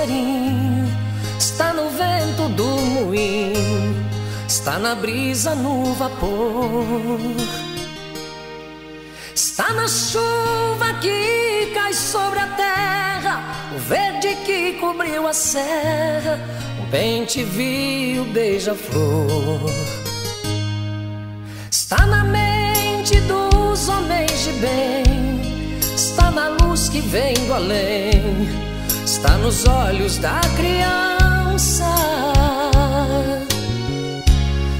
passarinho, está no vento do moinho, está na brisa, no vapor, está na chuva que cai sobre a terra, o verde que cobriu a serra, o bem-te-vi, beija-flor. Está na mente dos homens de bem, está na luz que vem do além, está nos olhos da criança,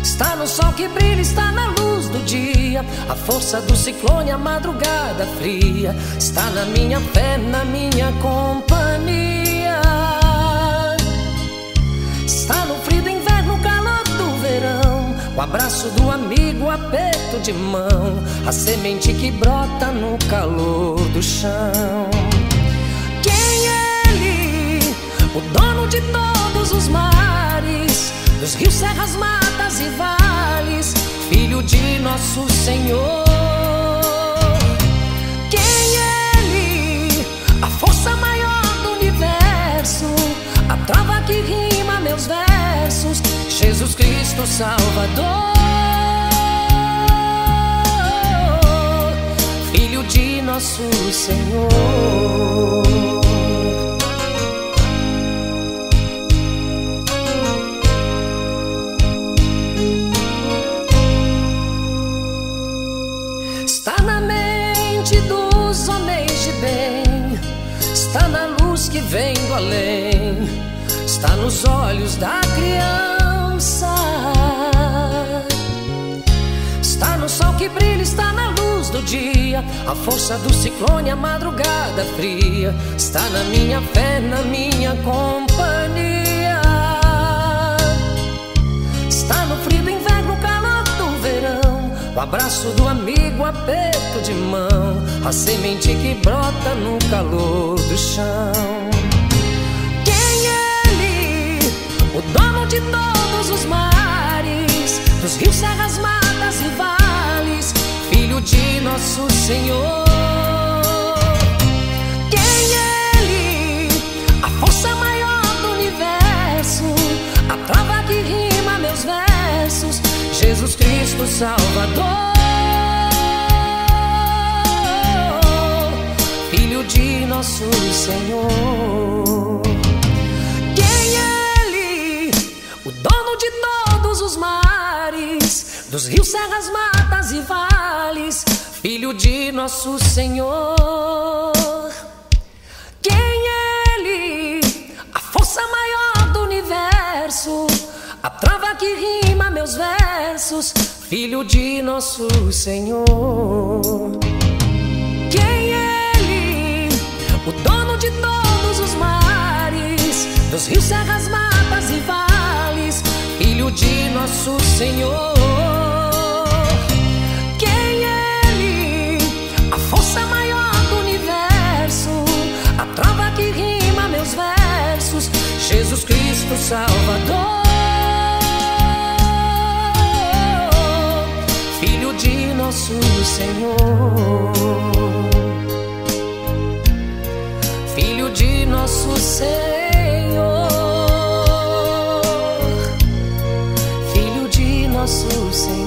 está no sol que brilha, está na luz do dia, a força do ciclone, a madrugada fria, está na minha fé, na minha companhia, está no frio do inverno, o calor do verão, o abraço do amigo, o aperto de mão, a semente que brota no calor do chão. Quem é Ele? O dono de todos os mares, dos rios, serras, matas e vales, Filho de nosso Senhor. Quem é Ele? A força maior do universo, a trova que rima meus versos, Jesus Cristo Salvador, Filho de nosso Senhor. Está na mente dos homens de bem, está na luz que vem do além, está nos olhos da criança, está no sol que brilha, está na luz do dia, a força do ciclone, a madrugada fria, está na minha fé, na minha companhia, está no frio do inverno, o calor do verão, o abraço do amigo, o aperto de mão, a semente que brota no calor do chão. Quem é Ele? O dono de todos os mares, dos rios, serras, matas e vales, Filho de nosso Senhor. Quem é Ele? A força maior do universo, a trova que rima meus versos, Jesus Cristo Salvador, Filho de nosso Senhor. Quem é Ele? O dono de todos os mares, dos rios, serras, matas e vales, Filho de nosso Senhor. Quem é Ele? A força maior do universo, a trova que rima meus versos, Filho de nosso Senhor. Quem é Ele? O dono de todos os mares, dos rios, serras, matas e vales, Filho de nosso Senhor. Quem é Ele? A força maior do universo, a trova que rima meus versos, Jesus Cristo Salvador, Filho de nosso Senhor, Filho de nosso Senhor, Filho de nosso Senhor.